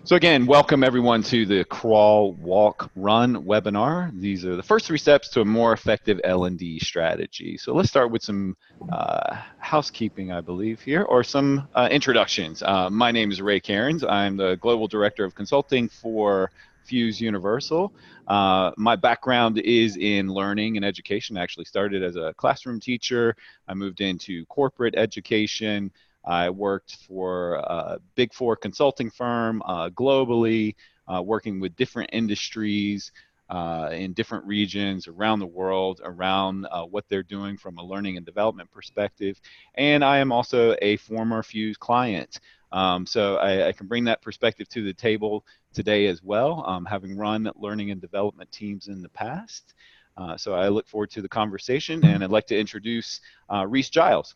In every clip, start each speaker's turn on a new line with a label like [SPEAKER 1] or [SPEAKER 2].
[SPEAKER 1] So again, welcome everyone to the Crawl, Walk, Run webinar. These are the first 3 steps to a more effective L&D strategy. So let's start with some housekeeping, I believe, here, or some introductions. My name is Ray Cairns. I'm the Global Director of Consulting for Fuse Universal. My background is in learning and education. I actually started as a classroom teacher. I moved into corporate education. I worked for a Big Four consulting firm globally, working with different industries in different regions around the world, around what they're doing from a learning and development perspective. And I am also a former Fuse client. So I can bring that perspective to the table today as well, having run learning and development teams in the past. So I look forward to the conversation, and I'd like to introduce Reese Giles.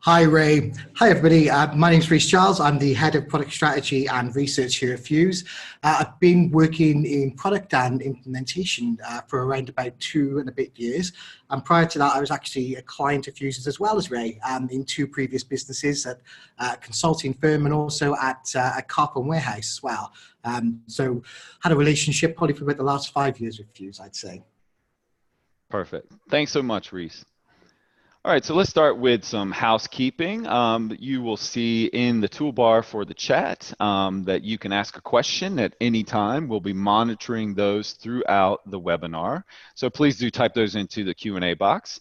[SPEAKER 2] Hi, Ray. Hi, everybody. My name is Reese Giles. I'm the Head of Product Strategy and Research here at Fuse. I've been working in product and implementation for around about 2 and a bit years. And prior to that, I was actually a client of Fuse's as well as Ray in 2 previous businesses at a consulting firm and also at a Carphone warehouse as well. So had a relationship probably for about the last 5 years with Fuse, I'd say.
[SPEAKER 1] Perfect. Thanks so much, Reese. All right, so let's start with some housekeeping. You will see in the toolbar for the chat that you can ask a question at any time. We'll be monitoring those throughout the webinar. So please do type those into the Q&A box.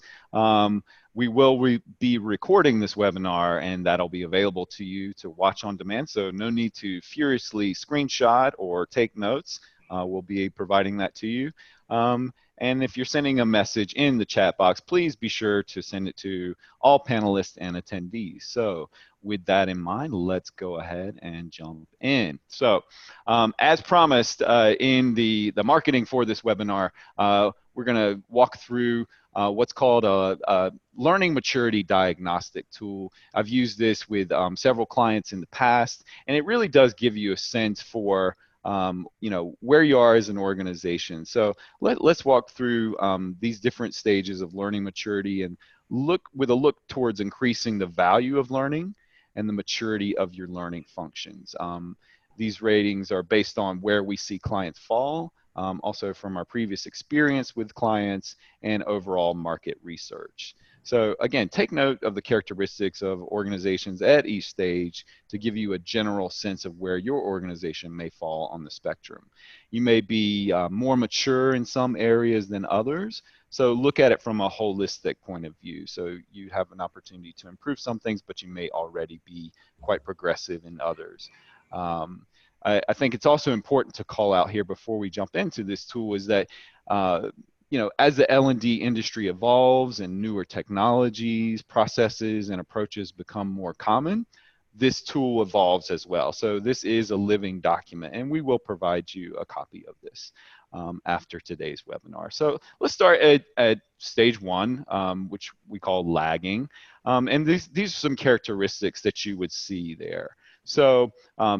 [SPEAKER 1] We will be recording this webinar, and that'll be available to you to watch on demand. So no need to furiously screenshot or take notes. We'll be providing that to you. And if you're sending a message in the chat box, please be sure to send it to all panelists and attendees. So with that in mind, let's go ahead and jump in. So as promised in the marketing for this webinar, we're going to walk through what's called a learning maturity diagnostic tool. I've used this with several clients in the past, and it really does give you a sense for where you are as an organization. So let's walk through these different stages of learning maturity and look towards increasing the value of learning and the maturity of your learning functions. These ratings are based on where we see clients fall, also from our previous experience with clients and overall market research. So again, take note of the characteristics of organizations at each stage to give you a general sense of where your organization may fall on the spectrum. You may be more mature in some areas than others, so look at it from a holistic point of view. So you have an opportunity to improve some things, but you may already be quite progressive in others. I think it's also important to call out here before we jump into this tool is that as the L&D industry evolves and newer technologies, processes, and approaches become more common, this tool evolves as well. So this is a living document, and we will provide you a copy of this after today's webinar. So let's start at stage 1, which we call lagging. And these are some characteristics that you would see there. So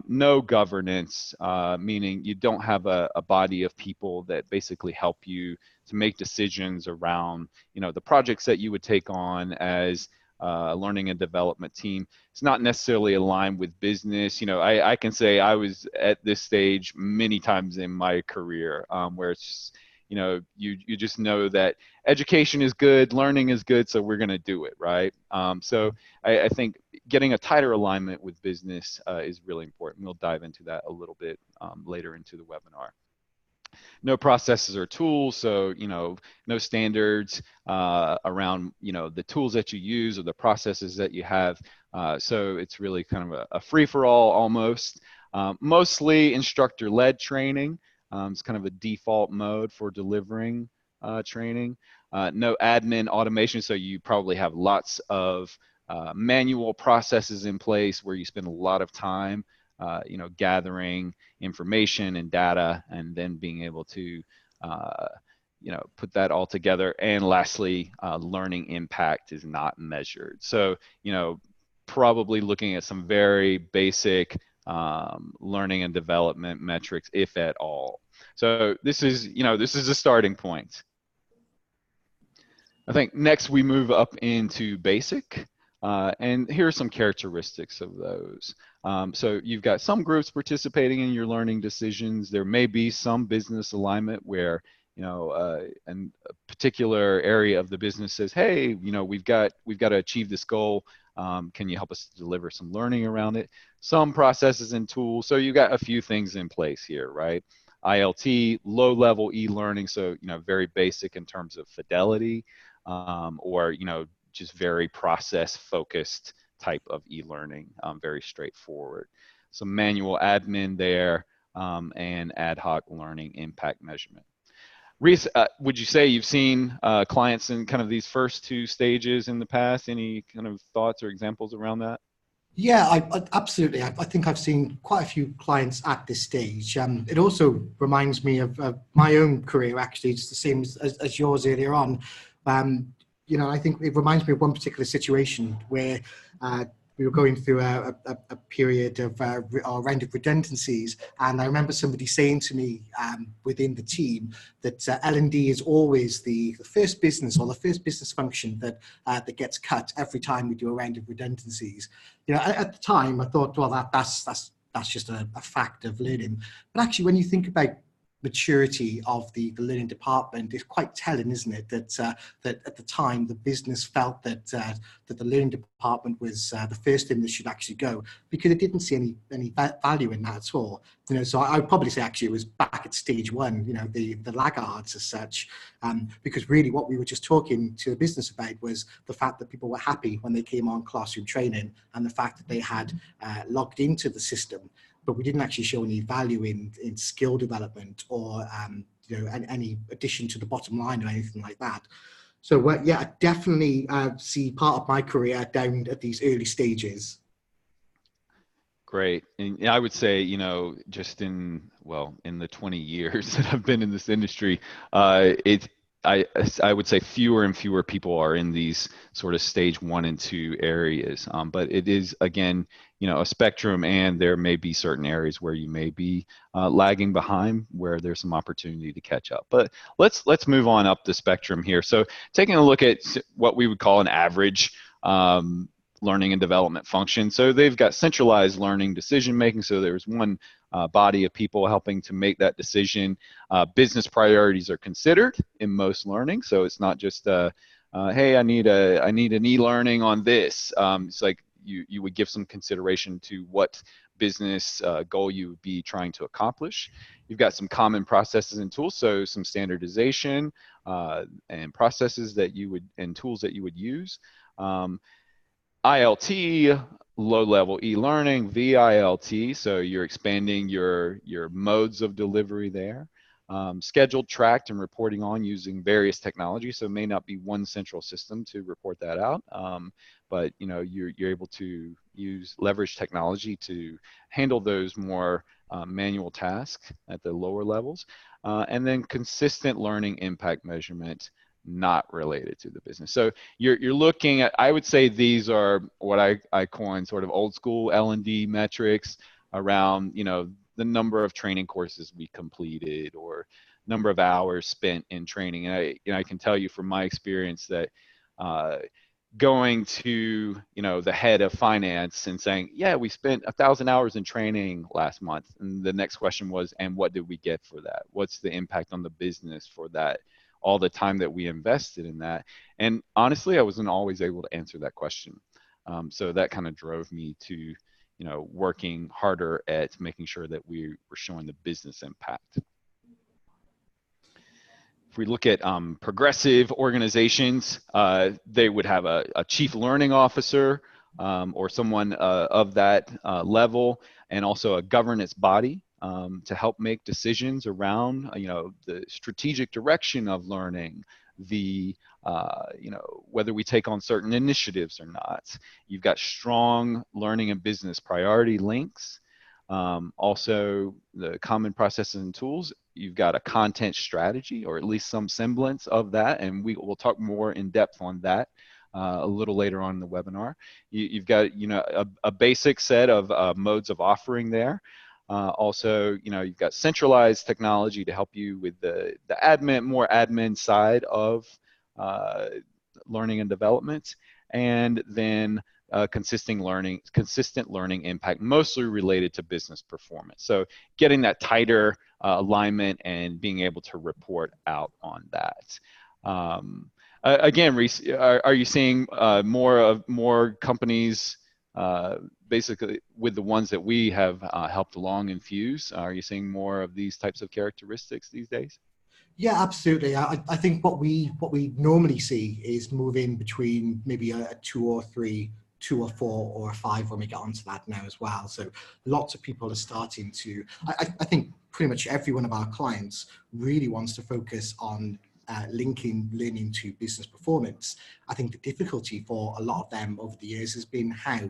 [SPEAKER 1] no governance, meaning you don't have a body of people that basically help you to make decisions around, the projects that you would take on as a learning and development team. It's not necessarily aligned with business. I can say I was at this stage many times in my career where it's just, you just know that education is good, learning is good, so we're going to do it, right? So I think getting a tighter alignment with business is really important. We'll dive into that a little bit later into the webinar. No processes or tools, so no standards around the tools that you use or the processes that you have. So it's really kind of a free-for-all almost. Mostly instructor-led training. It's kind of a default mode for delivering training. No admin automation, so you probably have lots of manual processes in place where you spend a lot of time gathering information and data and then being able to put that all together. And lastly, learning impact is not measured. So probably looking at some very basic learning and development metrics, if at all. So this is a starting point. I think next we move up into basic. And here are some characteristics of those. So you've got some groups participating in your learning decisions. There may be some business alignment where, and a particular area of the business says, hey, we've got to achieve this goal. Can you help us deliver some learning around it? Some processes and tools. So you've got a few things in place here, right? ILT, low-level e-learning, so very basic in terms of fidelity, or just very process-focused type of e-learning, very straightforward. Some manual admin there, and ad hoc learning impact measurement. Reese, would you say you've seen clients in kind of these first two stages in the past? Any kind of thoughts or examples around that?
[SPEAKER 2] Yeah, absolutely. I think I've seen quite a few clients at this stage. It also reminds me of my own career, actually. It's the same as yours earlier on. I think it reminds me of one particular situation where we were going through a period of a round of redundancies. And I remember somebody saying to me within the team that L&D is always the first business or the first business function that gets cut every time we do a round of redundancies. At the time, I thought, well, that's just a fact of learning. But actually, when you think about maturity of the learning department, it's quite telling, isn't it? That at the time the business felt that the learning department was the first thing that should actually go, because it didn't see any value in that at all. So I would probably say actually it was back at stage one. The laggards as such, because really what we were just talking to the business about was the fact that people were happy when they came on classroom training, and the fact that they had logged into the system, but we didn't actually show any value in skill development or any addition to the bottom line or anything like that. So yeah, I definitely see part of my career down at these early stages.
[SPEAKER 1] Great. And I would say, just in the 20 years that I've been in this industry, I would say fewer and fewer people are in these sort of stage 1 and 2 areas. But it is, again, a spectrum, and there may be certain areas where you may be lagging behind, where there's some opportunity to catch up. But let's move on up the spectrum here. So taking a look at what we would call an average learning and development function. So they've got centralized learning decision making. So there's one body of people helping to make that decision. Business priorities are considered in most learning. So it's not just, hey, I need an e-learning on this. It's like you would give some consideration to what business goal you would be trying to accomplish. You've got some common processes and tools, so some standardization and processes and tools that you would use. ILT, low-level e-learning, VILT, so you're expanding your modes of delivery there. Scheduled, tracked, and reporting on using various technologies, so it may not be one central system to report that out, but you're able to leverage technology to handle those more manual tasks at the lower levels. And then consistent learning impact measurement, not related to the business. So you're looking at, I would say these are what I coin sort of old school L&D metrics around, the number of training courses we completed or number of hours spent in training. And I can tell you from my experience that going to, the head of finance and saying, yeah, we spent 1,000 hours in training last month. And the next question was, and what did we get for that? What's the impact on the business for that? All the time that we invested in that. And honestly, I wasn't always able to answer that question. So that kind of drove me to, working harder at making sure that we were showing the business impact. If we look at progressive organizations, they would have a chief learning officer or someone of that level, and also a governance body to help make decisions around, the strategic direction of learning, whether we take on certain initiatives or not. You've got strong learning and business priority links. Also, the common processes and tools. You've got a content strategy, or at least some semblance of that, and we'll talk more in depth on that a little later on in the webinar. You've got a basic set of modes of offering there. Also, you've got centralized technology to help you with the more admin side of learning and development, and then consistent learning impact, mostly related to business performance. So getting that tighter alignment and being able to report out on that. Again, Reese, are you seeing more companies basically with the ones that we have helped along in Fuse? Are you seeing more of these types of characteristics these days?
[SPEAKER 2] Yeah, absolutely. I think what we normally see is moving between maybe a two or three, two or four, or a five when we get onto that now as well. So lots of people are starting to. I think pretty much every one of our clients really wants to focus on linking learning to business performance. I think the difficulty for a lot of them over the years has been how,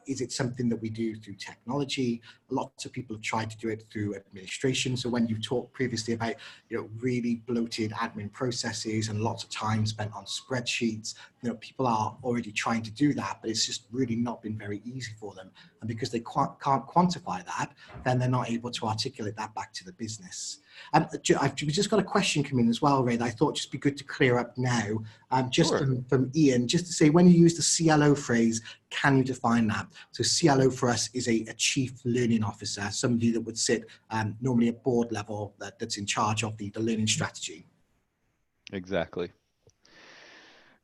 [SPEAKER 2] is it something that we do through technology? Lots of people have tried to do it through administration. So when you talked previously about, really bloated admin processes and lots of time spent on spreadsheets, people are already trying to do that, but it's just really not been very easy for them. And because they can't quantify that, then they're not able to articulate that back to the business. I've just got a question come in as well, Ray, that I thought just be good to clear up now, just
[SPEAKER 1] Sure.
[SPEAKER 2] from Ian, just to say, when you use the CLO phrase, can you define that? So CLO for us is a chief learning officer, somebody that would sit normally at board level that's in charge of the learning strategy.
[SPEAKER 1] Exactly.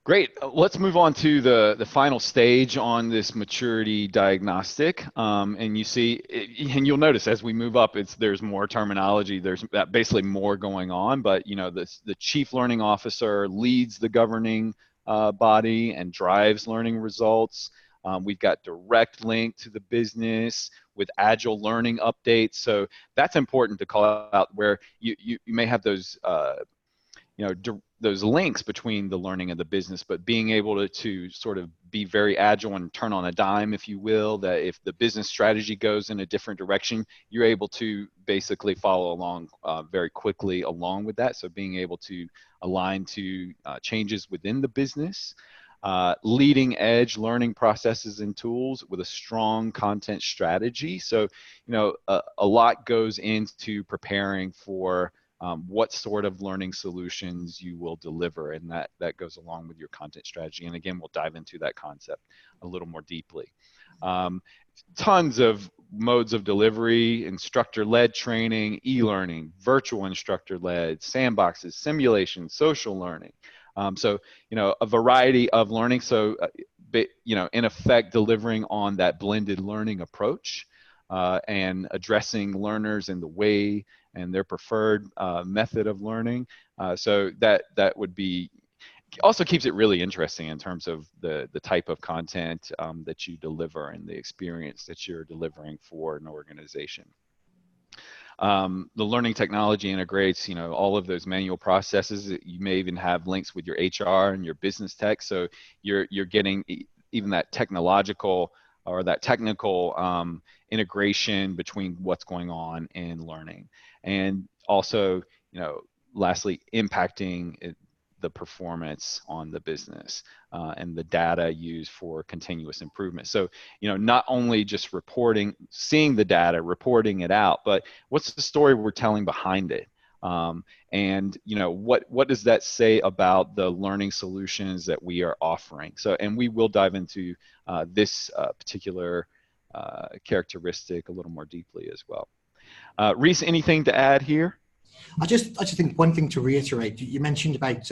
[SPEAKER 1] Great. Let's move on to the final stage on this maturity diagnostic. And you see, and you'll notice as we move up, there's more terminology. There's basically more going on. But the chief learning officer leads the governing body and drives learning results. We've got direct link to the business with agile learning updates. So that's important to call out, where you may have those those links between the learning and the business, but being able to sort of be very agile and turn on a dime, if you will, that if the business strategy goes in a different direction, you're able to basically follow along very quickly along with that. So being able to align to changes within the business, leading edge learning processes and tools with a strong content strategy. So, a lot goes into preparing for what sort of learning solutions you will deliver, and that goes along with your content strategy. And again, we'll dive into that concept a little more deeply. Tons of modes of delivery: instructor-led training, e-learning, virtual instructor-led, sandboxes, simulation, social learning. So, a variety of learning. So, in effect, delivering on that blended learning approach and addressing learners in the way and their preferred method of learning. So that would be, also keeps it really interesting in terms of the type of content that you deliver and the experience that you're delivering for an organization. The learning technology integrates, all of those manual processes. You may even have links with your HR and your business tech. So you're getting even that technological or that technical integration between what's going on in learning. And also, lastly, impacting the performance on the business and the data used for continuous improvement. So, not only just seeing the data, reporting it out, but what's the story we're telling behind it? And what does that say about the learning solutions that we are offering? So, and we will dive into this particular characteristic a little more deeply as well. Reese, anything to add here?
[SPEAKER 2] I just think one thing to reiterate, you mentioned about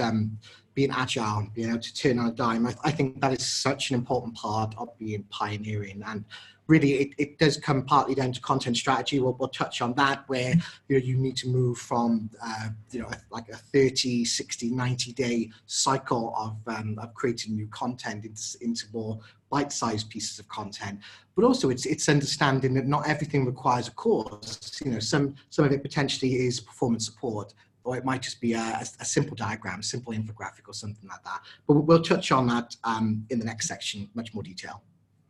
[SPEAKER 2] being agile, being able to turn on a dime. I think that is such an important part of being pioneering. And really, it does come partly down to content strategy. We'll touch on that, where you need to move from like a 30, 60, 90-day cycle of creating new content into more bite-sized pieces of content. But also it's understanding that not everything requires a course. Some of it potentially is performance support, or it might just be a simple diagram, simple infographic, or something like that. But we'll touch on that in the next section, much more detail.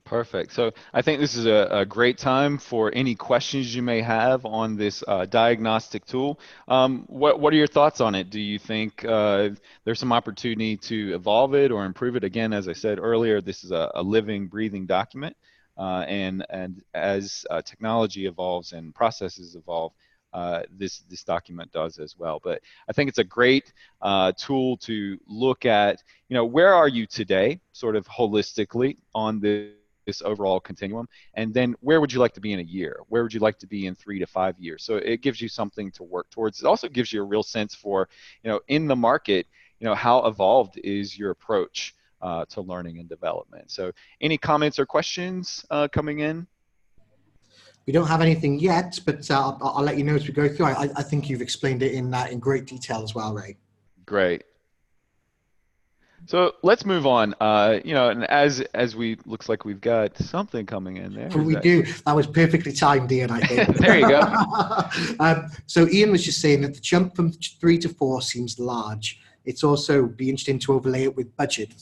[SPEAKER 1] Perfect. So I think this is a great time for any questions you may have on this diagnostic tool. What are your thoughts on it? Do you think there's some opportunity to evolve it or improve it? Again, as I said earlier, this is a living, breathing document. And as technology evolves and processes evolve, this document does as well. But I think it's a great tool to look at, where are you today, sort of holistically on this overall continuum, and then where would you like to be in a year? Where would you like to be in 3 to 5 years? So it gives you something to work towards. It also gives you a real sense for, in the market, how evolved is your approach to learning and development. So any comments or questions coming in?
[SPEAKER 2] We don't have anything yet, but I'll let you know as we go through. I think you've explained it in great detail as well, Ray.
[SPEAKER 1] Great. So let's move on. And as we looks like we've got something coming in there. Is
[SPEAKER 2] We
[SPEAKER 1] that
[SPEAKER 2] do. That was perfectly timed, Ian, I think.
[SPEAKER 1] there you go.
[SPEAKER 2] So Ian was just saying that the jump from 3 to 4 seems large. It's also be interesting to overlay it with budget,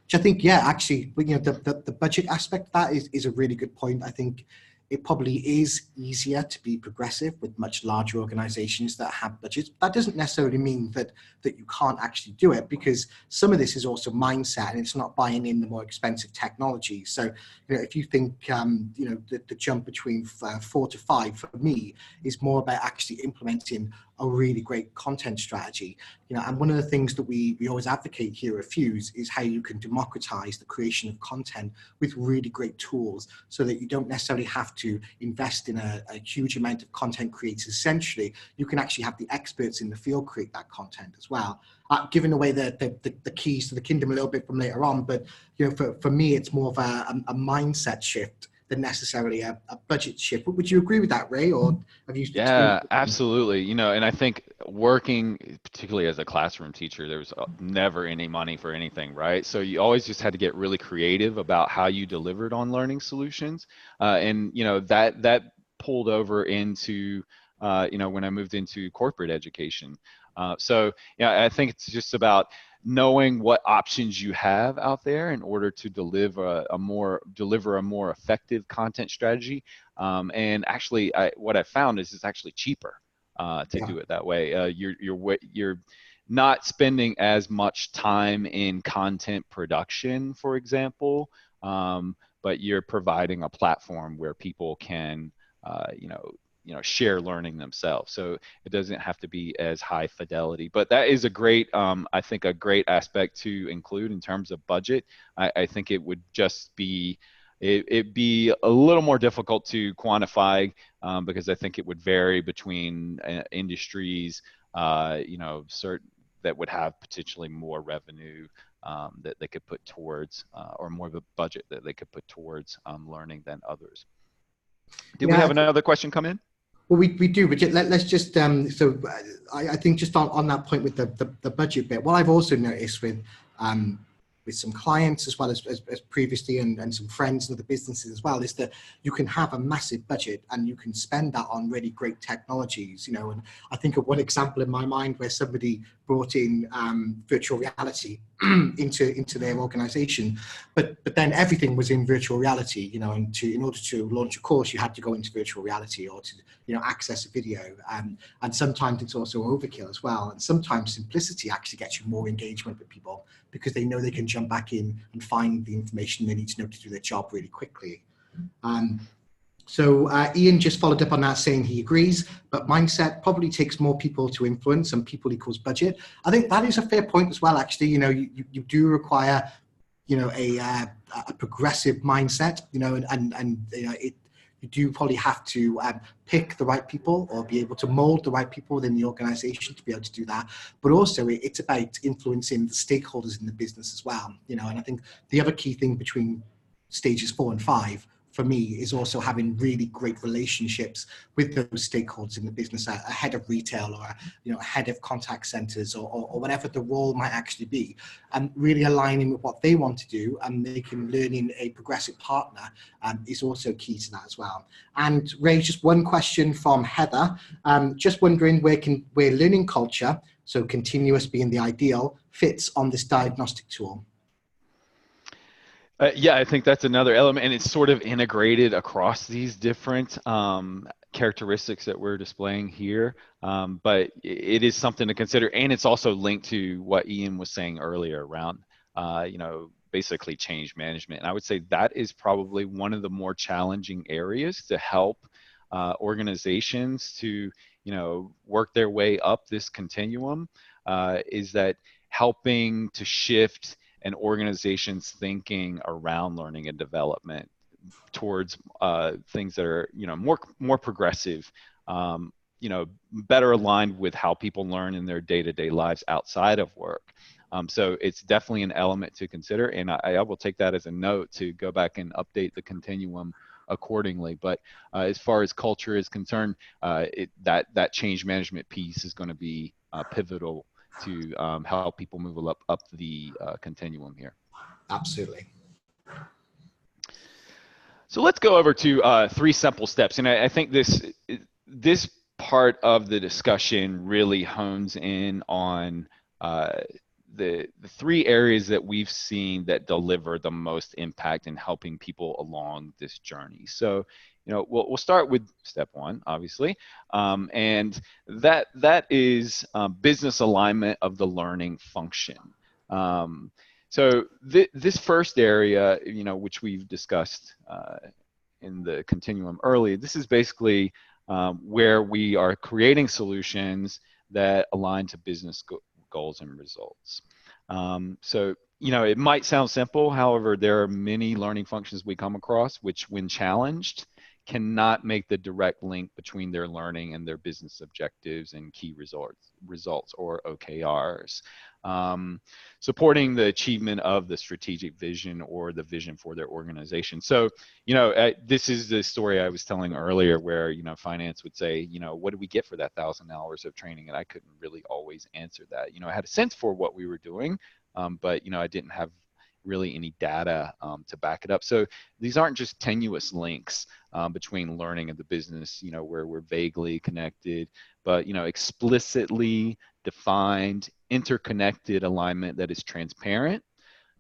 [SPEAKER 2] which I think, yeah, actually, the budget aspect of that is a really good point. I think it probably is easier to be progressive with much larger organizations that have budgets. That doesn't necessarily mean that you can't actually do it, because some of this is also mindset, and it's not buying in the more expensive technology. So, if you think, the jump between 4 to 5 for me is more about actually implementing a really great content strategy. And one of the things that we always advocate here at Fuse is how you can democratize the creation of content with really great tools, so that you don't necessarily have to invest in a huge amount of content creators. Essentially, you can actually have the experts in the field create that content as well. Giving away the keys to the kingdom a little bit from later on, but for me, it's more of a mindset shift than necessarily a budget shift. Would you agree with that, Ray, or have you
[SPEAKER 1] Yeah,
[SPEAKER 2] experienced?
[SPEAKER 1] absolutely. And I think working, particularly as a classroom teacher, there was never any money for anything, right? So you always just had to get really creative about how you delivered on learning solutions. And, that pulled over into, when I moved into corporate education. So, I think it's just about knowing what options you have out there in order to deliver a more effective content strategy. And actually, what I found is it's actually cheaper to
[SPEAKER 2] Yeah.
[SPEAKER 1] do it that way. You're not spending as much time in content production, for example, but you're providing a platform where people can, share learning themselves. So it doesn't have to be as high fidelity. But that is a great, I think, a great aspect to include in terms of budget. I think it would just be it'd be a little more difficult to quantify, because I think it would vary between industries, certain that would have potentially more revenue that they could put towards, or more of a budget that they could put towards learning than others. Did we
[SPEAKER 2] Yeah,
[SPEAKER 1] have another question come in?
[SPEAKER 2] well, we do, but let's just I think just on that point with the budget bit, what I've also noticed with some clients as well as previously, and some friends and other businesses as well, is that you can have a massive budget and you can spend that on really great technologies, and I think of one example in my mind where somebody brought in virtual reality into their organization, but then everything was in virtual reality, and in order to launch a course, you had to go into virtual reality, or to access a video, and sometimes it's also overkill as well, and sometimes simplicity actually gets you more engagement with people, because they know they can jump back in and find the information they need to know to do their job really quickly. So Ian just followed up on that, saying he agrees, but mindset probably takes more people to influence, and people equals budget. I think that is a fair point as well, actually. You do require, a progressive mindset, and you do probably have to pick the right people, or be able to mold the right people within the organization to be able to do that. But also it's about influencing the stakeholders in the business as well, and I think the other key thing between stages 4 and 5 for me is also having really great relationships with those stakeholders in the business, a head of retail, or a head of contact centers, or whatever the role might actually be, and really aligning with what they want to do and making learning a progressive partner is also key to that as well. And Ray, just one question from Heather, just wondering where learning culture, so continuous being the ideal, fits on this diagnostic tool.
[SPEAKER 1] Yeah, I think that's another element, and it's sort of integrated across these different characteristics that we're displaying here. But it is something to consider, and it's also linked to what Ian was saying earlier around, basically change management. And I would say that is probably one of the more challenging areas to help organizations to, work their way up this continuum, is that helping to shift an organization's thinking around learning and development towards things that are, more progressive, better aligned with how people learn in their day-to-day lives outside of work. So it's definitely an element to consider, and I will take that as a note to go back and update the continuum accordingly. But as far as culture is concerned, that change management piece is going to be pivotal to help people move up the continuum here.
[SPEAKER 2] Absolutely.
[SPEAKER 1] So let's go over to 3 simple steps, and I think this part of the discussion really hones in on the 3 areas that we've seen that deliver the most impact in helping people along this journey. So, we'll start with step 1, obviously, and that is business alignment of the learning function. So this first area, which we've discussed in the continuum early, this is basically where we are creating solutions that align to business goals and results. So, it might sound simple. However, there are many learning functions we come across which, when challenged, cannot make the direct link between their learning and their business objectives and key results or OKRs. Supporting the achievement of the strategic vision or the vision for their organization. So, this is the story I was telling earlier where, finance would say, what did we get for that 1,000 hours of training? And I couldn't really always answer that. I had a sense for what we were doing, but, I didn't have really any data to back it up. So these aren't just tenuous links between learning and the business, where we're vaguely connected, but, explicitly defined, interconnected alignment that is transparent.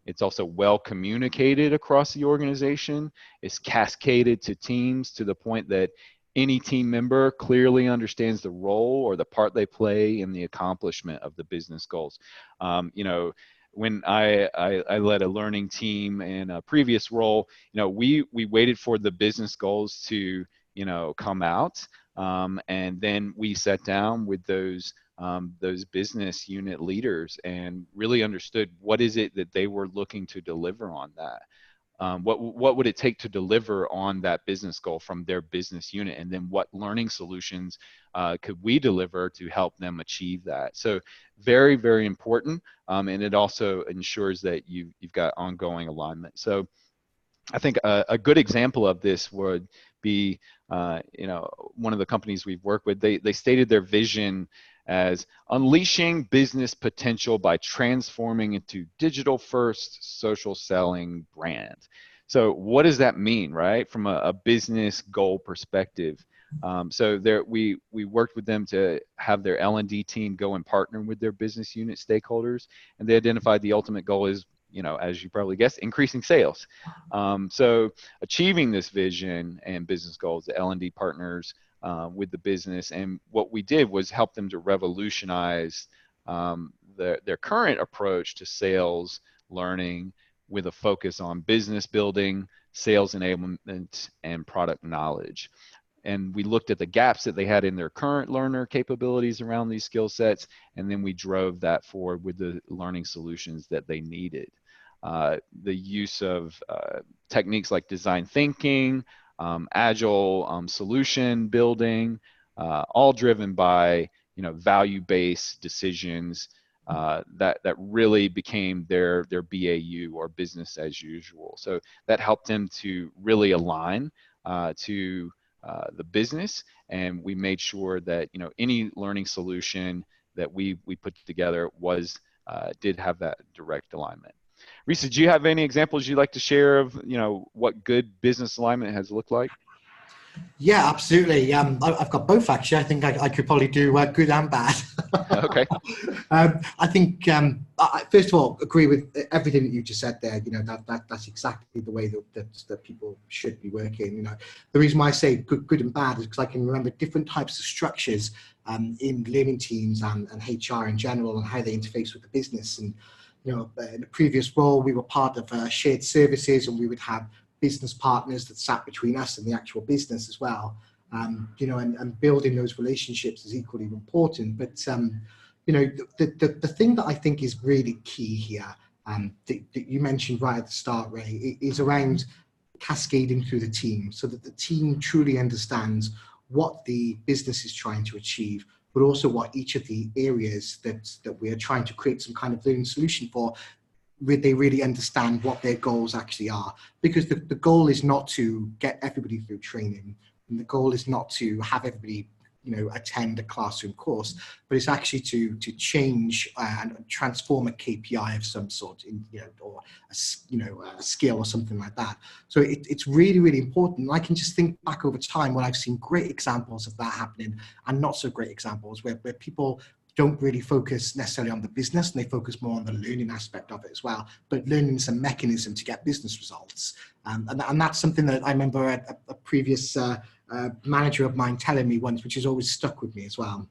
[SPEAKER 1] It's also well communicated across the organization. It's cascaded to teams to the point that any team member clearly understands the role or the part they play in the accomplishment of the business goals. When I led a learning team in a previous role, we waited for the business goals to, come out, and then we sat down with those business unit leaders and really understood what is it that they were looking to deliver on that. What would it take to deliver on that business goal from their business unit, and then what learning solutions could we deliver to help them achieve that? So very, very important, and it also ensures that you've got ongoing alignment. So I think a good example of this would be, one of the companies we've worked with. They stated their vision as unleashing business potential by transforming into digital-first social selling brand. So what does that mean, right? From a business goal perspective. So we worked with them to have their L&D team go and partner with their business unit stakeholders, and they identified the ultimate goal is, as you probably guessed, increasing sales. So achieving this vision and business goals, the L&D partners with the business, and what we did was help them to revolutionize their current approach to sales learning with a focus on business building, sales enablement, and product knowledge. And we looked at the gaps that they had in their current learner capabilities around these skill sets, and then we drove that forward with the learning solutions that they needed. The use of techniques like design thinking, agile solution building, all driven by value-based decisions that really became their BAU, or business as usual. So that helped them to really align to the business, and we made sure that any learning solution that we put together did have that direct alignment. Risa, do you have any examples you'd like to share of what good business alignment has looked like?
[SPEAKER 2] Yeah, absolutely. I've got both, actually. I think I could probably do good and bad.
[SPEAKER 1] Okay.
[SPEAKER 2] I think, first of all, agree with everything that you just said there. That's exactly the way that people should be working. The reason why I say good and bad is because I can remember different types of structures in learning teams and HR in general, and how they interface with the business. And in a previous role, we were part of shared services, and we would have business partners that sat between us and the actual business as well. and building those relationships is equally important. But the thing that I think is really key here, that you mentioned right at the start, Ray, is around cascading through the team so that the team truly understands what the business is trying to achieve, but also what each of the areas that we are trying to create some kind of learning solution for, they really understand what their goals actually are. Because the goal is not to get everybody through training, and the goal is not to have everybody attend a classroom course, but it's actually to change and transform a KPI of some sort, or a skill or something like that. So it's really, really important. I can just think back over time when I've seen great examples of that happening, and not so great examples where people don't really focus necessarily on the business, and they focus more on the learning aspect of it as well. But learning is a mechanism to get business results. And that's something that I remember a previous manager of mine telling me once, which has always stuck with me as well.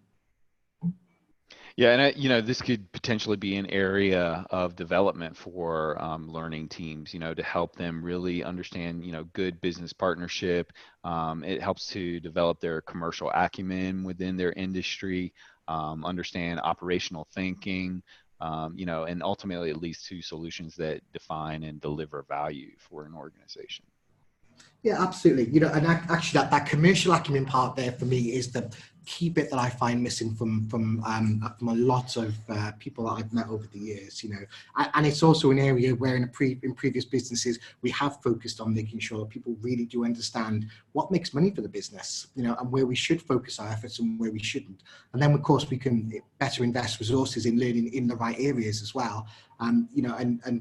[SPEAKER 1] Yeah, and this could potentially be an area of development for learning teams, to help them really understand, good business partnership. It helps to develop their commercial acumen within their industry, understand operational thinking, and ultimately it leads to solutions that define and deliver value for an organization.
[SPEAKER 2] Yeah, absolutely. And actually, that commercial acumen part there for me is the key bit that I find missing from a lot of people that I've met over the years. And it's also an area where in previous businesses we have focused on making sure that people really do understand what makes money for the business, and where we should focus our efforts and where we shouldn't. And then, of course, we can better invest resources in learning in the right areas as well, and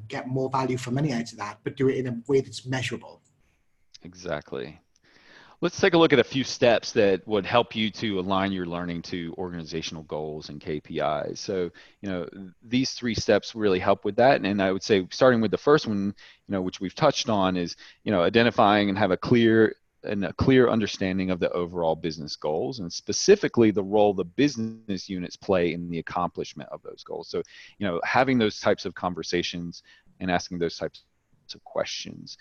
[SPEAKER 2] get more value for money out of that, but do it in a way that's measurable.
[SPEAKER 1] Exactly. Let's take a look at a few steps that would help you to align your learning to organizational goals and KPIs. So, these three steps really help with that. And I would say starting with the first one, which we've touched on is, identifying and have a clear understanding of the overall business goals, and specifically the role the business units play in the accomplishment of those goals. So, having those types of conversations and asking those types of questions.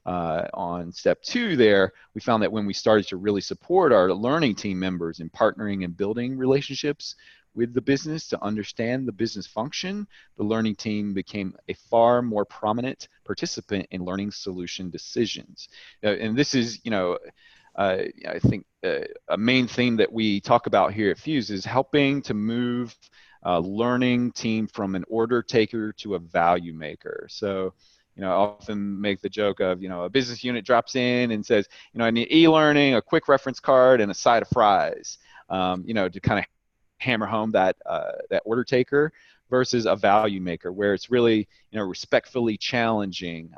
[SPEAKER 1] On step two there, we found that when we started to really support our learning team members in partnering and building relationships with the business to understand the business function, the learning team became a far more prominent participant in learning solution decisions. And this is, I think a main theme that we talk about here at Fuse is helping to move a learning team from an order taker to a value maker. So, I often make the joke of, a business unit drops in and says, I need e-learning, a quick reference card, and a side of fries, to kind of hammer home that order taker, versus a value maker, where it's really, respectfully challenging,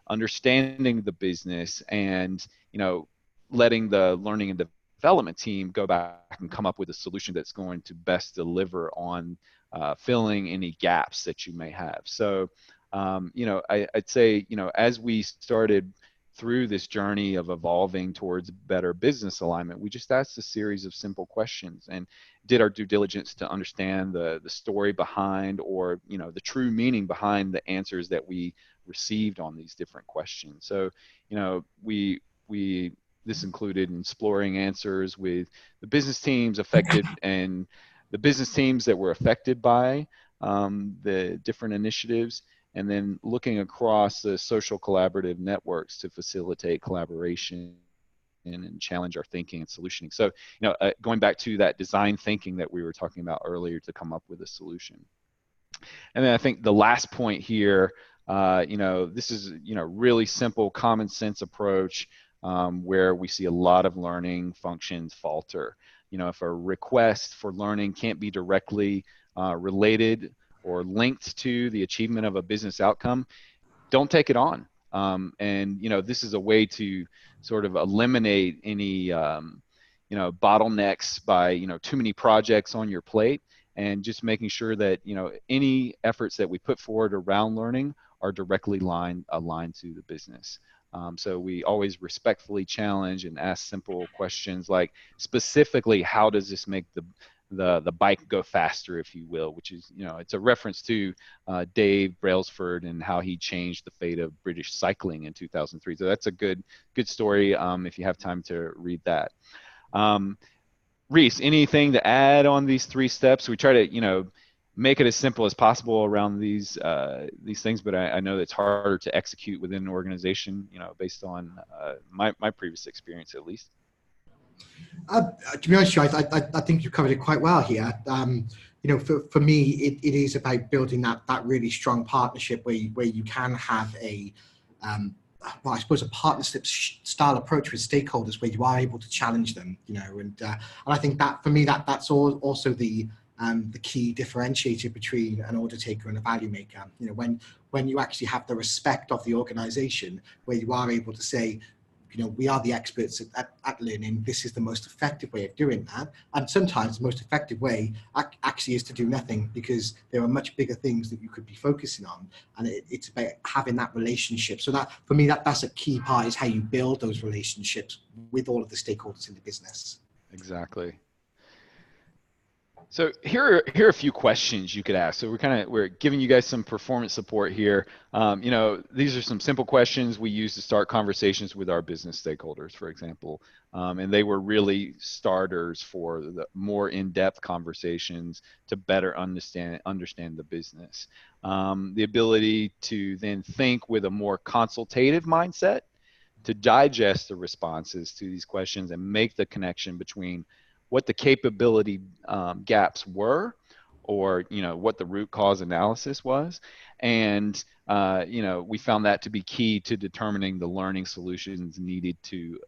[SPEAKER 1] understanding the business, and, letting the learning and development team go back and come up with a solution that's going to best deliver on filling any gaps that you may have. So, I'd say, as we started through this journey of evolving towards better business alignment, we just asked a series of simple questions and did our due diligence to understand the story behind, or, the true meaning behind the answers that we received on these different questions. So, this included exploring answers with the business teams affected and the business teams that were affected by the different initiatives, and then looking across the social collaborative networks to facilitate collaboration and challenge our thinking and solutioning. So, going back to that design thinking that we were talking about earlier to come up with a solution. And then I think the last point here, this is, really simple, common sense approach where we see a lot of learning functions falter. If a request for learning can't be directly related or linked to the achievement of a business outcome, don't take it on. And this is a way to sort of eliminate any bottlenecks by too many projects on your plate, and just making sure that any efforts that we put forward around learning are directly aligned to the business. So we always respectfully challenge and ask simple questions like, specifically, how does this make the bike go faster, if you will, which is, it's a reference to Dave Brailsford and how he changed the fate of British cycling in 2003. So that's a good story if you have time to read that. Um, Reese, anything to add on these three steps? We try to, make it as simple as possible around these things, but I know it's harder to execute within an organization, based on my previous experience at least.
[SPEAKER 2] To be honest, with you, I think you covered it quite well here. For me, it is about building that really strong partnership where you can have um, well, I suppose a partnership style approach with stakeholders where you are able to challenge them, and I think that for me that's also the key differentiator between an order taker and a value maker. When you actually have the respect of the organization, where you are able to say, we are the experts at learning. This is the most effective way of doing that. And sometimes the most effective way actually is to do nothing, because there are much bigger things that you could be focusing on. And it's about having that relationship. So that, for me, that's a key part, is how you build those relationships with all of the stakeholders in the business.
[SPEAKER 1] Exactly. So here are a few questions you could ask. So we're giving you guys some performance support here. These are some simple questions we use to start conversations with our business stakeholders, for example, and they were really starters for the more in-depth conversations to better understand the business. The ability to then think with a more consultative mindset, to digest the responses to these questions and make the connection between what the capability gaps were, or what the root cause analysis was, and we found that to be key to determining the learning solutions needed to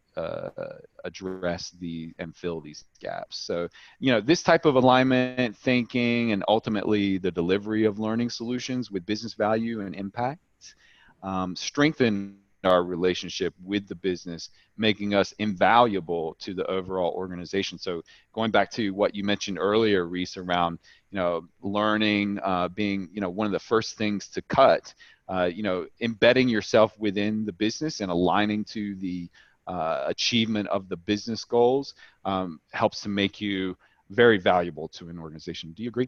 [SPEAKER 1] address and fill these gaps. So this type of alignment thinking, and ultimately the delivery of learning solutions with business value and impact, strengthen our relationship with the business, making us invaluable to the overall organization. So going back to what you mentioned earlier, Reese, around learning being one of the first things to cut, embedding yourself within the business and aligning to the achievement of the business goals helps to make you very valuable to an organization. Do you agree?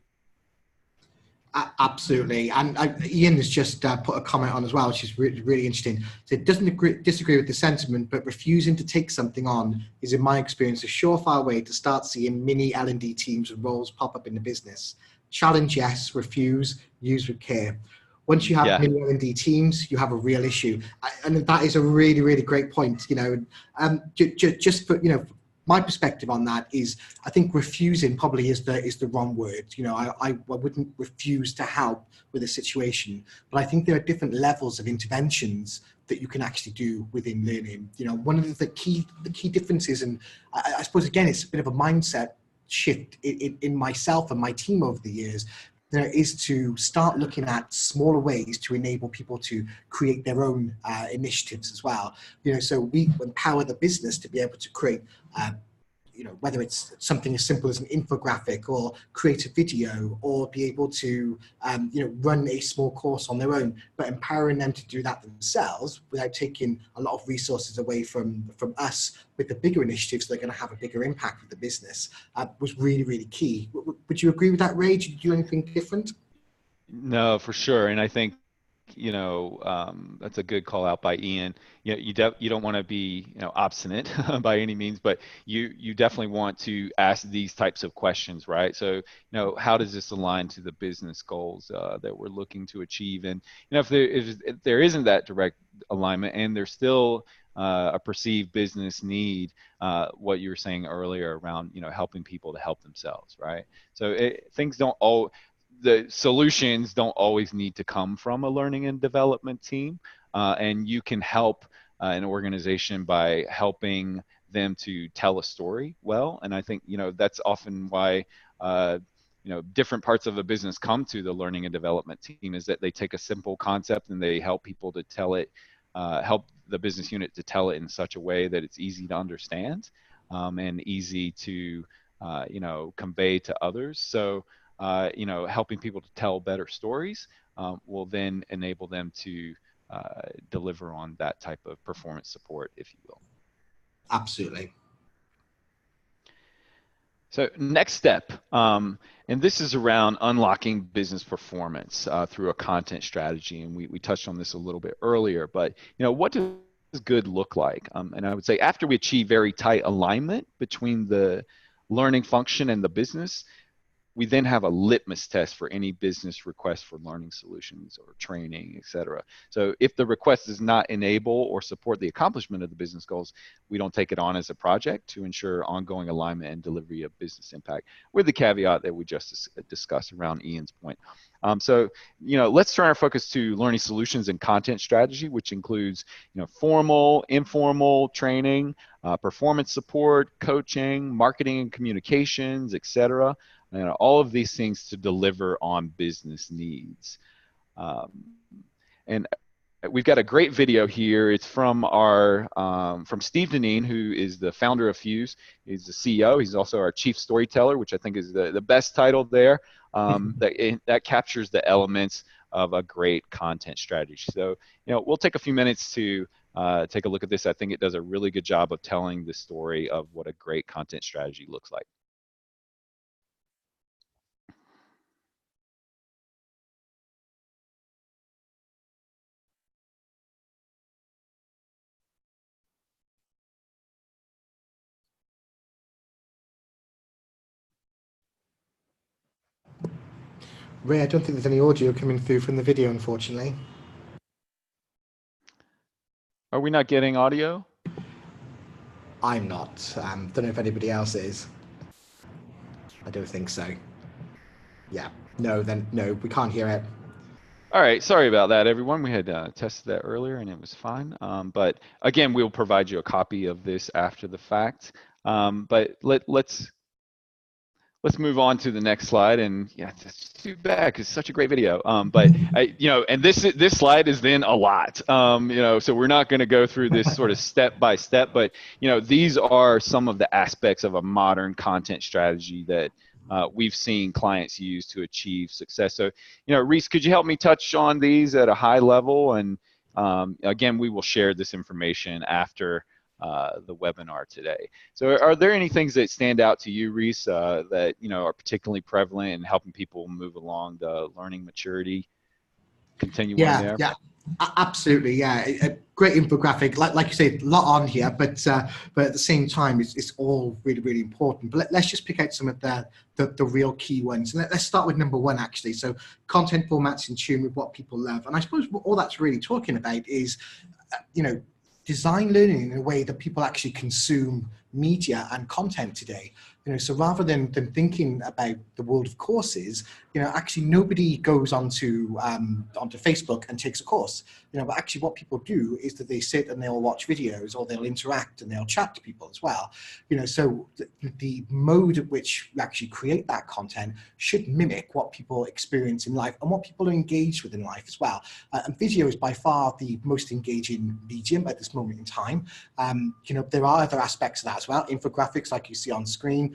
[SPEAKER 2] Absolutely. And Ian has just put a comment on as well, which is really interesting. So it doesn't disagree with the sentiment, but refusing to take something on is, in my experience, a surefire way to start seeing mini L&D teams and roles pop up in the business. Challenge, yes. Refuse, use with care. Once you have
[SPEAKER 1] Yeah.
[SPEAKER 2] mini L&D teams, you have a real issue. And that is a really, really great point. Just for, my perspective on that is, I think refusing probably is the wrong word. I wouldn't refuse to help with a situation, but I think there are different levels of interventions that you can actually do within learning. One of the key differences, and I suppose again it's a bit of a mindset shift in myself and my team over the years, is to start looking at smaller ways to enable people to create their own initiatives as well. So we empower the business to be able to create whether it's something as simple as an infographic, or create a video, or be able to, run a small course on their own, but empowering them to do that themselves without taking a lot of resources away from us with the bigger initiatives that are going to have a bigger impact with the business, was really, really key. Would you agree with that, Ray? Did you do anything different?
[SPEAKER 1] No, for sure. And I think, that's a good call out by Ian. You don't want to be, obstinate by any means, but you definitely want to ask these types of questions, right? So, how does this align to the business goals that we're looking to achieve? And, if there isn't that direct alignment, and there's still a perceived business need, what you were saying earlier around, helping people to help themselves, right? So things don't all the solutions don't always need to come from a learning and development team, and you can help an organization by helping them to tell a story well. And I think that's often why different parts of a business come to the learning and development team, is that they take a simple concept and they help people to tell it, help the business unit to tell it in such a way that it's easy to understand, and easy to convey to others. So helping people to tell better stories will then enable them to deliver on that type of performance support, if you will.
[SPEAKER 2] Absolutely.
[SPEAKER 1] So next step, and this is around unlocking business performance through a content strategy, and we touched on this a little bit earlier. But what does good look like? And I would say after we achieve very tight alignment between the learning function and the business, we then have a litmus test for any business request for learning solutions or training, et cetera. So if the request does not enable or support the accomplishment of the business goals, we don't take it on as a project to ensure ongoing alignment and delivery of business impact, with the caveat that we just discussed around Ian's point. So, let's turn our focus to learning solutions and content strategy, which includes, formal, informal training, performance support, coaching, marketing and communications, et cetera. All of these things to deliver on business needs. Um, and we've got a great video here. It's from from Steve Deneen, who is the founder of Fuse. He's the CEO. He's also our chief storyteller, which I think is the best title there. That captures the elements of a great content strategy. So, we'll take a few minutes to take a look at this. I think it does a really good job of telling the story of what a great content strategy looks like.
[SPEAKER 2] Ray, I don't think there's any audio coming through from the video, unfortunately.
[SPEAKER 1] Are we not getting audio?
[SPEAKER 2] I'm not. Don't know if anybody else is. I don't think so. Yeah. No, then no, we can't hear it.
[SPEAKER 1] All right, sorry about that, everyone. We had tested that earlier and it was fine. But again, we'll provide you a copy of this after the fact. But let's move on to the next slide. And yeah, it's too bad because it's such a great video. But and this slide is then a lot. So we're not going to go through this sort of step by step. But these are some of the aspects of a modern content strategy that we've seen clients use to achieve success. So, Reese, could you help me touch on these at a high level? And again, we will share this information after the webinar today. So are there any things that stand out to you, Reese, that are particularly prevalent in helping people move along the learning maturity continuum
[SPEAKER 2] Yeah,
[SPEAKER 1] there?
[SPEAKER 2] yeah, absolutely. Yeah, a great infographic. Like you say, a lot on here, but at the same time, it's all really, really important. But let's just pick out some of the real key ones. And let's start with number one, actually. So content formats in tune with what people love. And I suppose all that's really talking about is, design learning in a way that people actually consume media and content today. So rather than thinking about the world of courses, actually nobody goes onto Facebook and takes a course. But actually what people do is that they sit and they'll watch videos, or they'll interact and they'll chat to people as well. So the mode at which we actually create that content should mimic what people experience in life and what people are engaged with in life as well. And video is by far the most engaging medium at this moment in time. There are other aspects of that as well. Infographics, like you see on screen,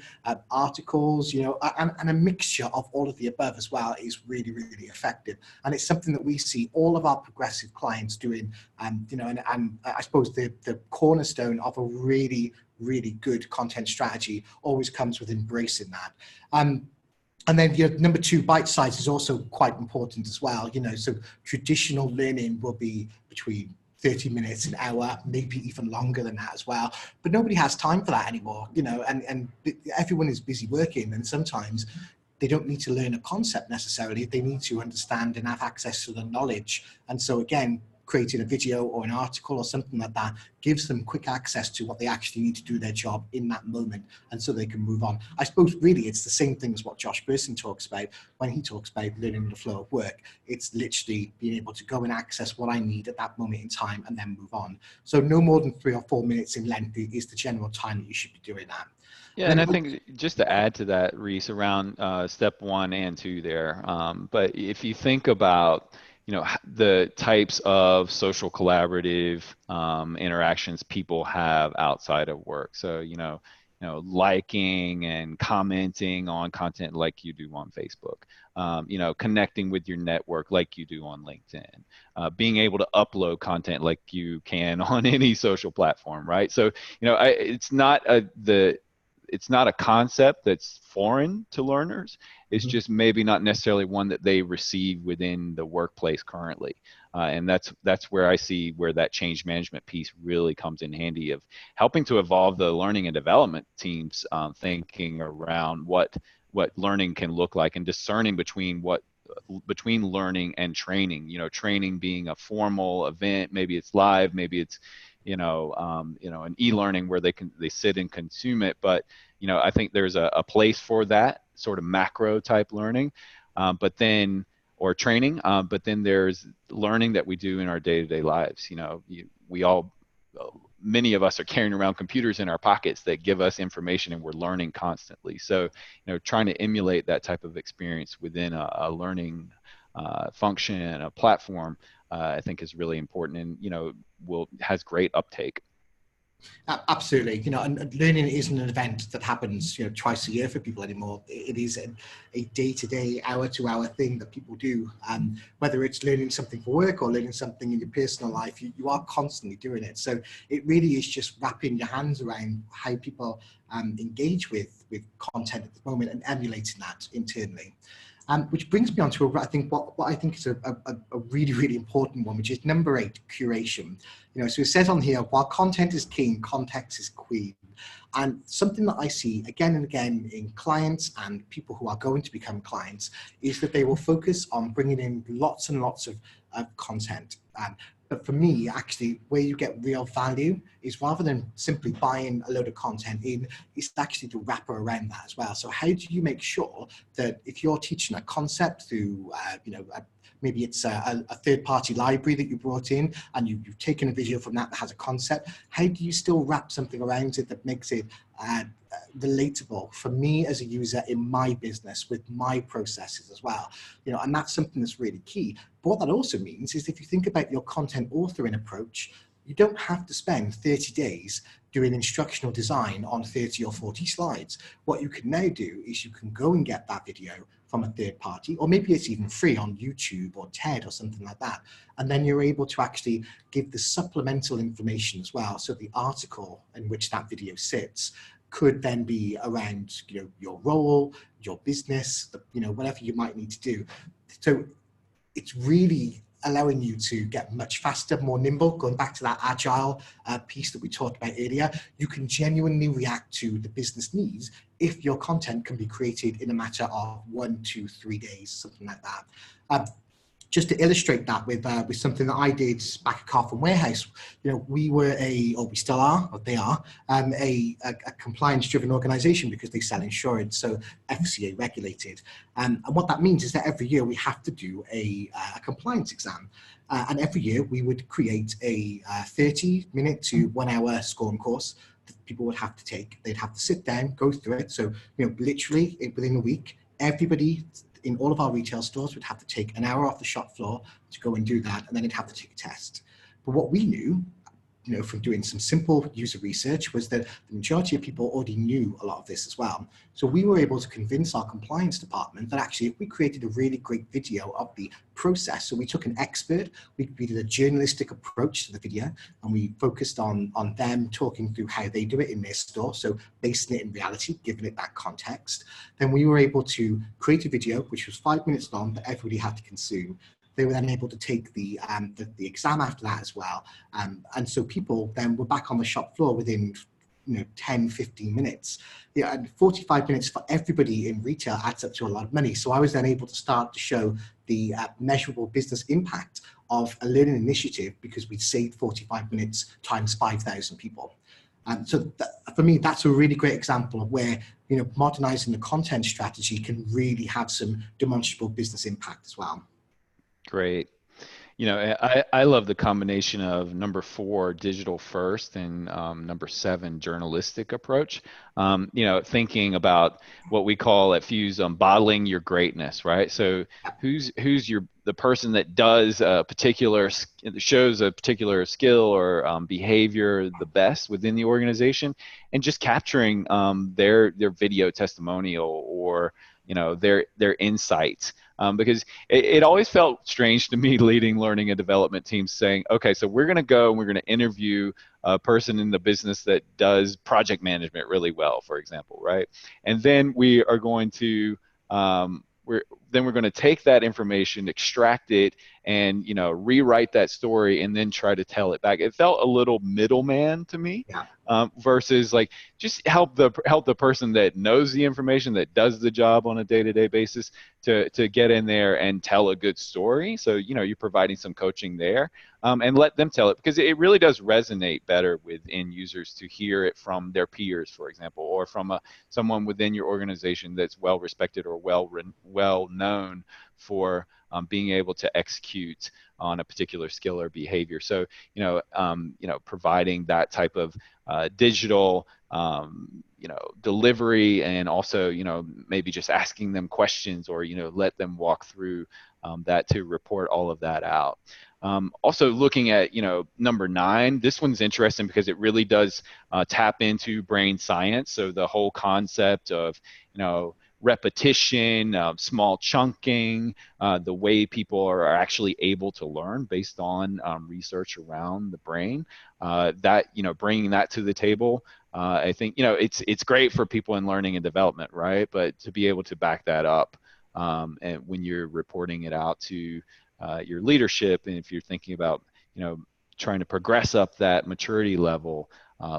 [SPEAKER 2] articles, and a mixture of all of the above as well is really, really effective. And it's something that we see all of our progressive clients doing. And I suppose the cornerstone of a really, really good content strategy always comes with embracing that. And then number two, bite size is also quite important as well. So traditional learning will be between 30 minutes, an hour, maybe even longer than that as well. But nobody has time for that anymore, and everyone is busy working, and sometimes they don't need to learn a concept necessarily. They need to understand and have access to the knowledge. And so again, creating a video or an article or something like that gives them quick access to what they actually need to do their job in that moment, and so they can move on. I suppose really it's the same thing as what Josh Burson talks about when he talks about learning the flow of work. It's literally being able to go and access what I need at that moment in time and then move on. So no more than 3 or 4 minutes in length is the general time that you should be doing that.
[SPEAKER 1] Yeah, and I think just to add to that, Reese, around step 1 and 2 there, but if you think about the types of social collaborative interactions people have outside of work. So, liking and commenting on content like you do on Facebook, connecting with your network like you do on LinkedIn, being able to upload content like you can on any social platform, right? So, it's not it's not a concept that's foreign to learners. It's just maybe not necessarily one that they receive within the workplace currently. And that's where I see where that change management piece really comes in handy of helping to evolve the learning and development teams thinking around what learning can look like and discerning between learning and training. Training being a formal event, maybe it's live, maybe it's an e-learning where they sit and consume it. But I think there's a place for that sort of macro type learning, but then or training. But then there's learning that we do in our day-to-day lives. We all many of us are carrying around computers in our pockets that give us information and we're learning constantly. So, trying to emulate that type of experience within a learning function, a platform, I think is really important and, has great uptake.
[SPEAKER 2] Absolutely, and learning isn't an event that happens, twice a year for people anymore. It is a day-to-day, hour-to-hour thing that people do. Whether it's learning something for work or learning something in your personal life, you are constantly doing it. So it really is just wrapping your hands around how people engage with content at the moment and emulating that internally. Which brings me on to I think what I think is a really, really important one, which is number 8, curation. So it says on here, while content is king, context is queen. And something that I see again and again in clients and people who are going to become clients is that they will focus on bringing in lots and lots of content. But for me, actually, where you get real value is rather than simply buying a load of content in, it's actually the wrapper around that as well. So how do you make sure that if you're teaching a concept through, maybe it's a third-party library that you brought in and you've taken a video from that has a concept, how do you still wrap something around it that makes it relatable for me as a user in my business with my processes as well? And that's something that's really key. But what that also means is if you think about your content authoring approach, you don't have to spend 30 days doing instructional design on 30 or 40 slides. What you can now do is you can go and get that video from a third party, or maybe it's even free on YouTube or TED or something like that. And then you're able to actually give the supplemental information as well. So the article in which that video sits could then be around, your role, your business, whatever you might need to do. So it's really allowing you to get much faster, more nimble. Going back to that agile piece that we talked about earlier, you can genuinely react to the business needs if your content can be created in a matter of 1, 2, 3 days, something like that. Just to illustrate that with something that I did back at Carphone Warehouse, we were or we still are, or they are, a compliance-driven organisation because they sell insurance, so FCA regulated. And what that means is that every year we have to do a compliance exam. And every year we would create a 30-minute to 1-hour scoring course that people would have to take. They'd have to sit down, go through it. So, literally within a week, everybody in all of our retail stores would have to take an hour off the shop floor to go and do that, and then they'd have to take a test. But what we knew, from doing some simple user research, was that the majority of people already knew a lot of this as well. So we were able to convince our compliance department that actually if we created a really great video of the process, so we took an expert, we did a journalistic approach to the video, and we focused on them talking through how they do it in their store, so basing it in reality, giving it that context. Then we were able to create a video which was 5 minutes long that everybody had to consume. They were then able to take the exam after that as well. And so people then were back on the shop floor within 10, 15 minutes. And 45 minutes for everybody in retail adds up to a lot of money. So I was then able to start to show the measurable business impact of a learning initiative because we saved 45 minutes times 5,000 people. So for me, that's a really great example of where modernizing the content strategy can really have some demonstrable business impact as well.
[SPEAKER 1] Great. I love the combination of number 4, digital first, and number 7, journalistic approach. Thinking about what we call at Fuse bottling your greatness, right? So who's the person that does shows a particular skill or behavior the best within the organization, and just capturing their video testimonial or their insights. Because it always felt strange to me leading learning and development teams saying, okay, so we're going to go and we're going to interview a person in the business that does project management really well, for example, right? And then we are going to we're going to take that information, extract it, and rewrite that story, and then try to tell it back. It felt a little middleman to me,
[SPEAKER 2] Yeah.
[SPEAKER 1] versus like just help the person that knows the information, that does the job on a day-to-day basis, to get in there and tell a good story. So you're providing some coaching there, and let them tell it, because it really does resonate better with end users to hear it from their peers, for example, or from someone within your organization that's well respected or well known for being able to execute on a particular skill or behavior. So providing that type of digital delivery, and also maybe just asking them questions, or let them walk through that to report all of that out. Also looking at number 9, this one's interesting because it really does tap into brain science. So the whole concept of repetition, small chunking, the way people are actually able to learn based on research around the brain. That bringing that to the table, I think it's great for people in learning and development, right? But to be able to back that up, and when you're reporting it out to your leadership, and if you're thinking about trying to progress up that maturity level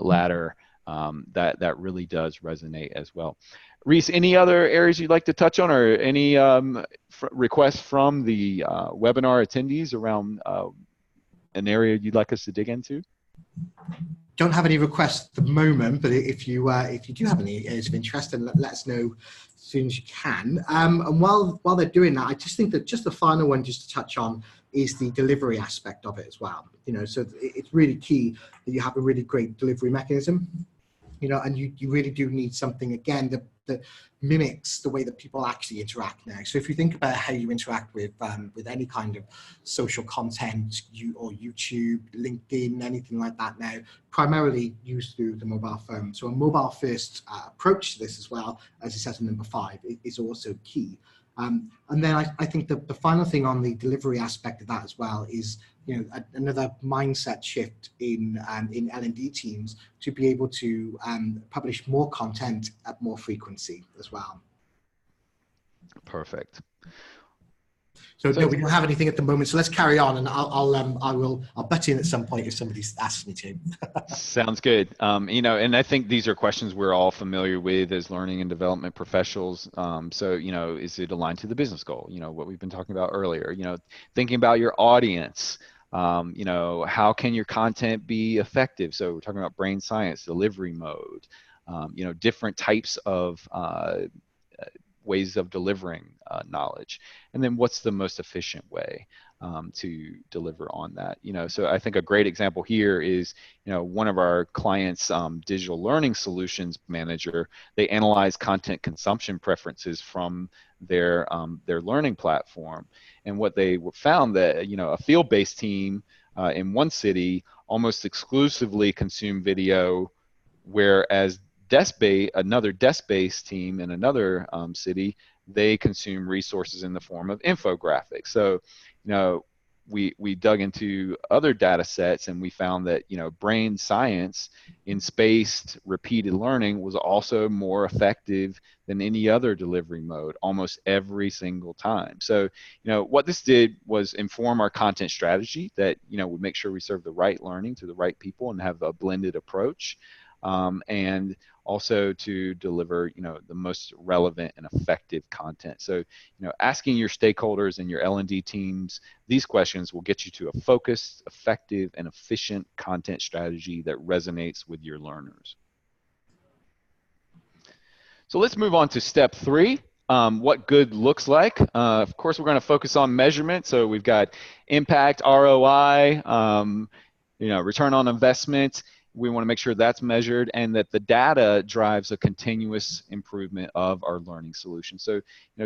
[SPEAKER 1] ladder, that really does resonate as well. Reese, any other areas you'd like to touch on, or any requests from the webinar attendees around an area you'd like us to dig into?
[SPEAKER 2] Don't have any requests at the moment, but if you do have any areas of interest, then let us know as soon as you can. And while they're doing that, I just think that just the final one just to touch on is the delivery aspect of it as well. So it's really key that you have a really great delivery mechanism. And you really do need something, again, that mimics the way that people actually interact now. So if you think about how you interact with any kind of social content, or YouTube, LinkedIn, anything like that now, primarily used through the mobile phone. So a mobile first approach to this as well, as it says in number 5, is also key. And then I think the final thing on the delivery aspect of that as well is another mindset shift in L&D teams to be able to publish more content at more frequency as well.
[SPEAKER 1] Perfect.
[SPEAKER 2] So no, we don't have anything at the moment. So let's carry on, and I'll butt in at some point if somebody asks me to.
[SPEAKER 1] Sounds good. And I think these are questions we're all familiar with as learning and development professionals. So is it aligned to the business goal? What we've been talking about earlier. Thinking about your audience. How can your content be effective? So we're talking about brain science, delivery mode. Different types of ways of delivering knowledge, and then what's the most efficient way to deliver on that. So I think a great example here is one of our clients, digital learning solutions manager. They analyze content consumption preferences from their learning platform, and what they found that a field-based team in one city almost exclusively consumed video, whereas another desk-based team in another city, they consume resources in the form of infographics. So, we dug into other data sets, and we found that brain science in spaced repeated learning was also more effective than any other delivery mode almost every single time. So what this did was inform our content strategy, that we make sure we serve the right learning to the right people and have a blended approach, and also to deliver the most relevant and effective content. So asking your stakeholders and your L&D teams these questions will get you to a focused, effective, and efficient content strategy that resonates with your learners. So let's move on to step 3. What good looks like. Of course, we're going to focus on measurement. So we've got impact, ROI, return on investment. We want to make sure that's measured, and that the data drives a continuous improvement of our learning solution. So,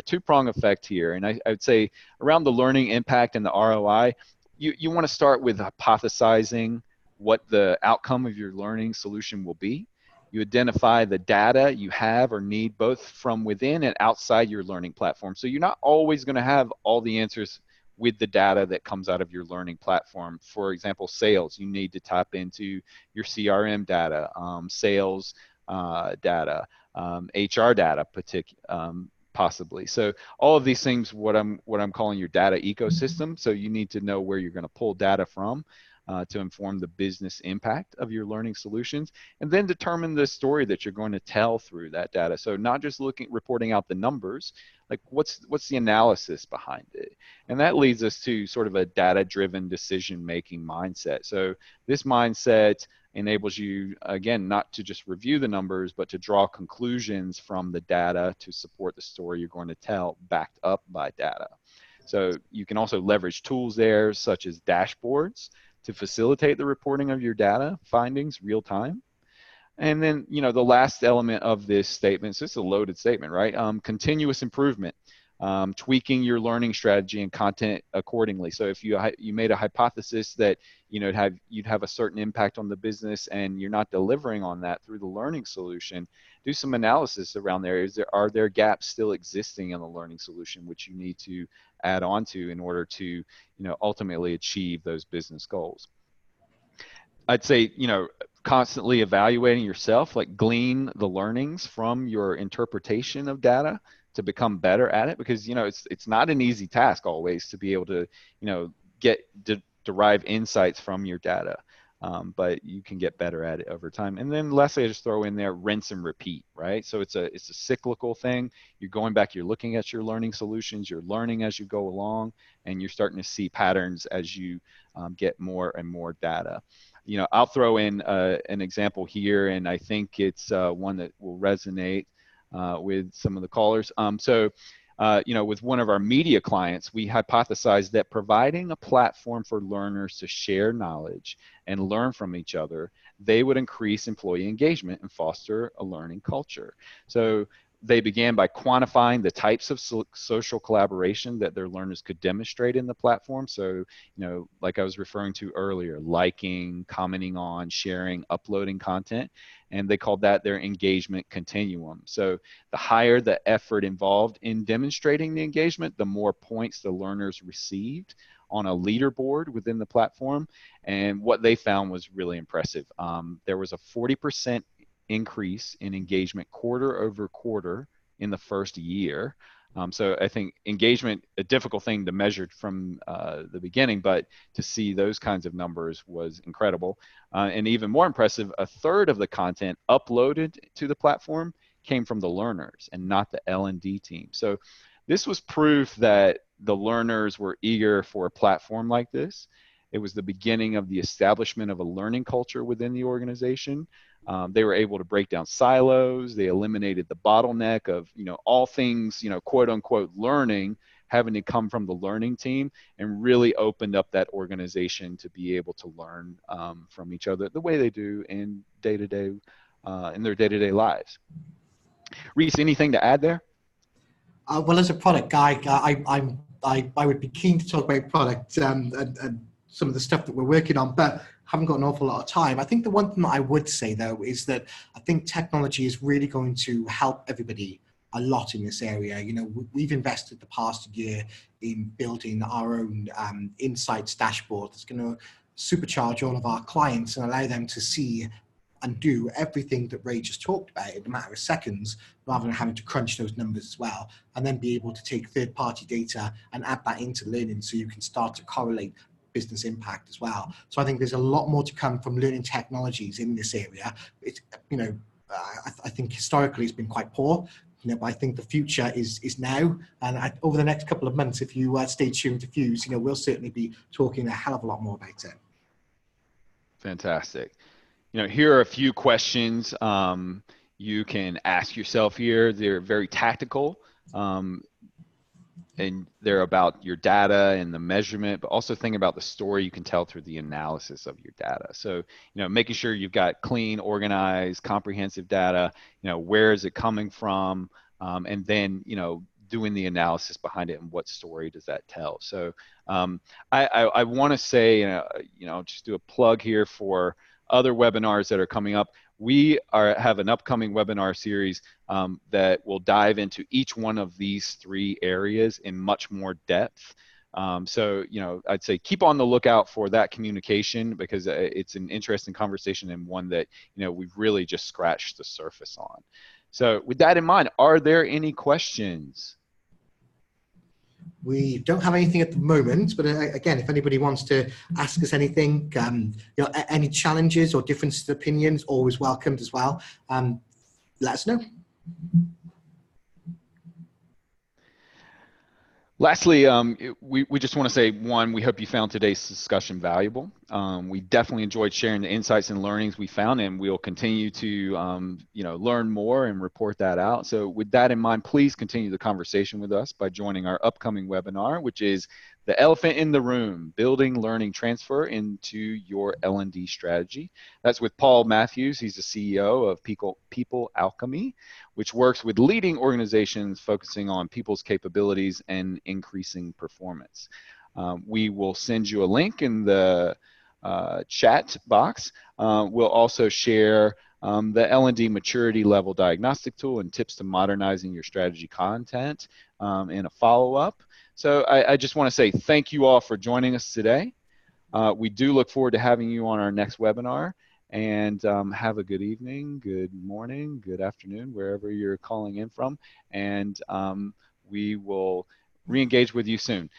[SPEAKER 1] two-prong effect here. And I would say around the learning impact and the ROI, you want to start with hypothesizing what the outcome of your learning solution will be. You identify the data you have or need both from within and outside your learning platform. So you're not always going to have all the answers with the data that comes out of your learning platform. For example, sales, you need to tap into your CRM data, sales data, HR data, possibly. So all of these things, what I'm calling your data ecosystem. So you need to know where you're going to pull data from to inform the business impact of your learning solutions, and then determine the story that you're going to tell through that data. So not just reporting out the numbers, like what's the analysis behind it, and that leads us to sort of a data-driven decision-making mindset. So this mindset enables you, again, not to just review the numbers, but to draw conclusions from the data to support the story you're going to tell, backed up by data. So you can also leverage tools there, such as dashboards, to facilitate the reporting of your data findings real time. And then, the last element of this statement, so it's a loaded statement, right? Continuous improvement, tweaking your learning strategy and content accordingly. So if you made a hypothesis that, you'd have a certain impact on the business and you're not delivering on that through the learning solution, do some analysis around there. Are there gaps still existing in the learning solution which you need to add on to in order to, ultimately achieve those business goals? I'd say, constantly evaluating yourself, like glean the learnings from your interpretation of data to become better at it, because, it's not an easy task always to be able to, derive insights from your data. But you can get better at it over time. And then lastly, I just throw in there rinse and repeat, right? So it's a cyclical thing. You're going back, you're looking at your learning solutions, you're learning as you go along, and you're starting to see patterns as you get more and more data. I'll throw in an example here, and I think it's one that will resonate with some of the callers. With one of our media clients, we hypothesized that providing a platform for learners to share knowledge and learn from each other, they would increase employee engagement and foster a learning culture. So they began by quantifying the types of social collaboration that their learners could demonstrate in the platform. So, like I was referring to earlier, liking, commenting on, sharing, uploading content, and they called that their engagement continuum. So the higher the effort involved in demonstrating the engagement, the more points the learners received on a leaderboard within the platform. And what they found was really impressive. There was a 40% increase in engagement quarter over quarter in the first year. So I think engagement, a difficult thing to measure from the beginning, but to see those kinds of numbers was incredible. And even more impressive, a third of the content uploaded to the platform came from the learners and not the L&D team. So this was proof that the learners were eager for a platform like this. It was the beginning of the establishment of a learning culture within the organization. They were able to break down silos. They eliminated the bottleneck of, all things, quote unquote, learning having to come from the learning team, and really opened up that organization to be able to learn from each other the way they do in their day-to-day lives. Reese, anything to add there?
[SPEAKER 2] Well, as a product guy, I would be keen to talk about product and some of the stuff that we're working on, but haven't got an awful lot of time. I think the one thing that I would say, though, is that I think technology is really going to help everybody a lot in this area. We've invested the past year in building our own insights dashboard that's going to supercharge all of our clients and allow them to see and do everything that Ray just talked about in a matter of seconds, rather than having to crunch those numbers as well, and then be able to take third-party data and add that into learning so you can start to correlate business impact as well. So I think there's a lot more to come from learning technologies in this area. It's, I think historically it's been quite poor, but I think the future is now. And over the next couple of months, if you stay tuned to Fuse, we'll certainly be talking a hell of a lot more about it.
[SPEAKER 1] Fantastic. Here are a few questions you can ask yourself here. They're very tactical, and they're about your data and the measurement, but also think about the story you can tell through the analysis of your data. So, making sure you've got clean, organized, comprehensive data, where is it coming from? And then, doing the analysis behind it and what story does that tell? So I want to say, just do a plug here for other webinars that are coming up. We have an upcoming webinar series that will dive into each one of these three areas in much more depth. So, I'd say keep on the lookout for that communication, because it's an interesting conversation, and one that, we've really just scratched the surface on. So with that in mind, are there any questions?
[SPEAKER 2] We don't have anything at the moment, but again, if anybody wants to ask us anything, any challenges or differences of opinions, always welcomed as well. Let us know.
[SPEAKER 1] Lastly, we just want to say, one, we hope you found today's discussion valuable. We definitely enjoyed sharing the insights and learnings we found, and we'll continue to learn more and report that out. So with that in mind, please continue the conversation with us by joining our upcoming webinar, which is The Elephant in the Room: Building Learning Transfer into Your L&D Strategy. That's with Paul Matthews. He's the CEO of People Alchemy, which works with leading organizations focusing on people's capabilities and increasing performance. We will send you a link in the chat box. We'll also share the L&D maturity level diagnostic tool and tips to modernizing your strategy content in a follow-up. So I just want to say thank you all for joining us today. We do look forward to having you on our next webinar. And have a good evening, good morning, good afternoon, wherever you're calling in from. And we will re-engage with you soon.